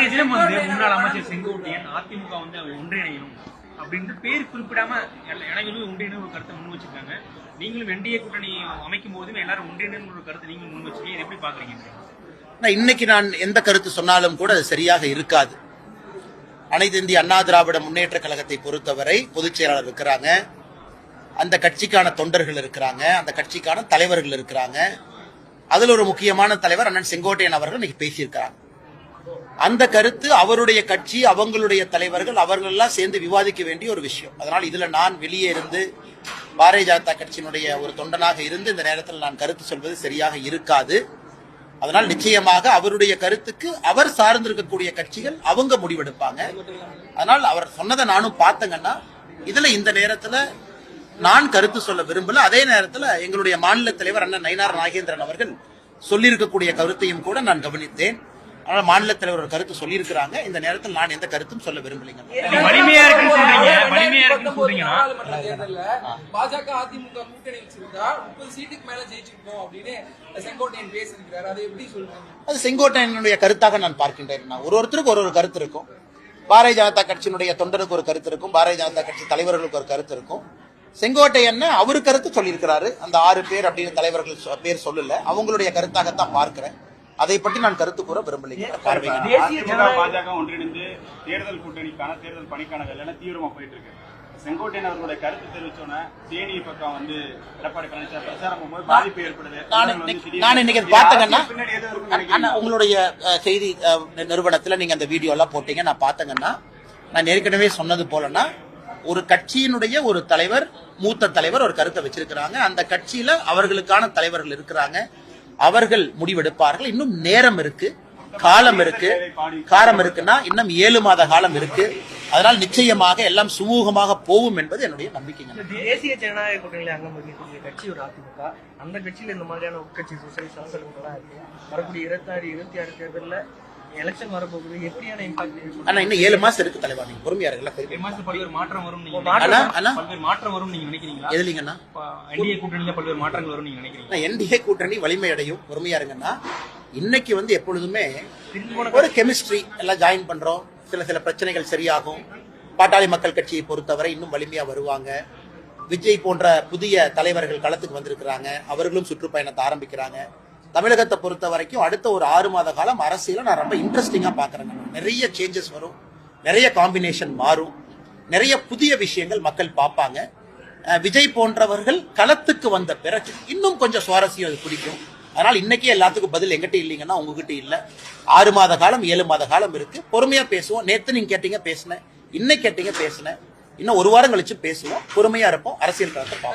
நேற்றைய தினம் முன்னாள் அமைச்சர் செங்கோட்டையன் அதிமுக ஒன்றிணையணும் அப்படின்ட்டு பேர் குறிப்பிடாம எனக்குமே ஒன்றிணையும் ஒரு கருத்தை முன் வச்சிருக்காங்க. நீங்களும் என்டிஏ கூட்டணி அமைக்கும் போதுமே எல்லாரும் ஒன்றிணையும் ஒரு கருத்தை நீங்க முன் வச்சிருக்கீங்க. எப்படி பாக்குறீங்க? இன்னைக்கு நான் எந்த கருத்து சொன்னாலும் கூட அது சரியாக இருக்காது. அனைத்து இந்திய அண்ணா திராவிட முன்னேற்ற கழகத்தை பொறுத்தவரை பொதுச் செயலாளர் இருக்கிறாங்க, அந்த கட்சிக்கான தொண்டர்கள் இருக்கிறாங்க, அந்த கட்சிக்கான தலைவர்கள் இருக்கிறாங்க. அதுல ஒரு முக்கியமான தலைவர் அண்ணன் செங்கோட்டையன் அவர்கள் இன்னைக்கு பேசியிருக்கிறாங்க. அந்த கருத்து அவருடைய கட்சி, அவங்களுடைய தலைவர்கள், அவர்கள் எல்லாம் சேர்ந்து விவாதிக்க வேண்டிய ஒரு விஷயம். அதனால் இதுல நான் வெளியே இருந்து பாரதிய ஜனதா கட்சியினுடைய ஒரு தொண்டனாக இருந்து இந்த நேரத்தில் நான் கருத்து சொல்வது சரியாக இருக்காது. அதனால் நிச்சயமாக அவருடைய கருத்துக்கு அவர் சார்ந்திருக்கக்கூடிய கட்சிகள் அவங்க முடிவெடுப்பாங்க. அதனால் அவர் சொன்னதை நானும் பார்த்தங்கன்னா இதுல இந்த நேரத்துல நான் கருத்து சொல்ல விரும்பல. அதே நேரத்தில் எங்களுடைய மாநில தலைவர் அண்ணன் நயினார் நாகேந்திரன் அவர்கள் சொல்லியிருக்கக்கூடிய கருத்தையும் கூட நான் கவனித்தேன். ஆனால் மாநில தலைவர் ஒரு கருத்து சொல்லியிருக்கிறாங்க. இந்த நேரத்தில் நான் எந்த கருத்தும் சொல்ல விரும்பலைங்க. பாஜக அதிமுக கூட்டணி வச்சிருந்தா 30 சீட்டுக்கு மேல ஜெயிச்சிருக்கோம் அப்படின்னு செங்கோட்டையன் பேசியிருக்கிறார். அதை எப்படி சொல்றீங்க? அது செங்கோட்டையனுடைய கருத்தாக நான் பார்க்கின்றேன். ஒருத்தருக்கு ஒரு கருத்து இருக்கும். பாரதிய ஜனதா கட்சியினுடைய தொண்டருக்கு ஒரு கருத்து இருக்கும், பாரதிய ஜனதா கட்சி தலைவர்களுக்கு ஒரு கருத்து இருக்கும். செங்கோட்டையன் அவரு கருத்து சொல்லியிருக்கிறாரு. அந்த 6 பேர் அப்படின்னு தலைவர்கள் பேர் சொல்லல, அவங்களுடைய கருத்தாகத்தான் பார்க்கிறேன். அதை பற்றி நான் கருத்து கூற விரும்பலைங்க. பாஜக ஒன்றிணைந்து தேர்தல் கூட்டணிக்கான தேர்தல் பணிக்கான வேலை தீவிரமா போயிட்டு இருக்கு. செங்கோட்டையன் அவர்களுடைய கருத்து தெரிவிச்சோன்னா தேனி பக்கம் எடப்பாடி பழனிசாமி பிரச்சாரம் போகும்போது பாதிப்பு ஏற்படுது. நான் இன்னைக்கு பார்த்தேங்கன்னா உங்களுடைய செய்தி நிறுவனத்துல நீங்க அந்த வீடியோ எல்லாம் போட்டீங்க, நான் பார்த்தேங்கன்னா நான் ஏற்கனவே சொன்னது போலன்னா ஒரு கட்சியினுடைய ஒரு தலைவர், மூத்த தலைவர் ஒரு கருத்தை வச்சிருக்கிறாங்க. அந்த கட்சியில அவர்களுக்கான தலைவர்கள் இருக்கிறாங்க, அவர்கள் முடிவெடுப்பார்கள். இன்னும் நேரம் இருக்கு, காலம் இருக்கு. காலம் இருக்குன்னா இன்னும் 7 மாத காலம் இருக்கு. அதனால் நிச்சயமாக எல்லாம் சுமூகமாக போகும் என்பது என்னுடைய நம்பிக்கைங்க. தேசிய ஜனநாயக கூட்டணியில அங்கம் வகிக்கக்கூடிய கட்சி ஒரு அதிமுக. அந்த கட்சியில இந்த மாதிரியான உட்கட்சி சோசியலிஸ்ட் சலசலப்புகளா இருக்கு. வரக்கூடிய 26 தேர்தலில் எலெக்ஷன் வரப்போகுது. எப்படியான இம்பாக்ட்? ஆனா இன்னும் 7 மாசம் இருக்கு தலைவா, நீங்க பொறுமையா இருக்கல. பல்வேறு மாற்றம் வரும் நீங்க நினைக்கிறீங்களா? எதுலீங்கன்னா என்டிஏ கூட்டணியில பல்வேறு மாற்றங்கள் வரும் நீங்க நினைக்கிறீங்களா? என்டிஏ கூட்டணி வலிமை அடையும். பொறுமையா இருங்கன்னா இன்னைக்கு எப்பொழுதுமே ஒரு கெமிஸ்ட்ரி எல்லாம் ஜாயின் பண்றோம். சில பிரச்சனைகள் சரியாகும். பாட்டாளி மக்கள் கட்சியை பொறுத்தவரை இன்னும் வலிமையா வருவாங்க. விஜய் போன்ற புதிய தலைவர்கள் களத்துக்கு வந்திருக்கிறாங்க, அவர்களும் சுற்றுப்பயணத்தை ஆரம்பிக்கிறாங்க. தமிழகத்தை பொறுத்த வரைக்கும் அடுத்த ஒரு 6 மாத காலம் அரசியல நான் ரொம்ப இன்ட்ரெஸ்டிங்கா பாக்குறேன். நிறைய சேஞ்சஸ் வரும், நிறைய காம்பினேஷன் மாறும், நிறைய புதிய விஷயங்கள் மக்கள் பார்ப்பாங்க. விஜய் போன்றவர்கள் களத்துக்கு வந்த பிறகு இன்னும் கொஞ்சம் சுவாரஸ்யம் அது பிடிக்கும். அதனால இன்னைக்கே எல்லாத்துக்கும் பதில் எங்கிட்ட இல்லைங்கன்னா உங்ககிட்ட இல்ல. 6 மாத காலம் 7 மாத காலம் இருக்கு. பொறுமையா பேசுவோம். நேத்து நீங்க கேட்டீங்க பேசினேன், இன்னைக்கு கேட்டீங்க பேசினேன். இன்னும் 1 வாரம் கழிச்சு பேசுவோம். பொறுமையா இருப்போம். அரசியல் களத்தை பார்ப்போம்.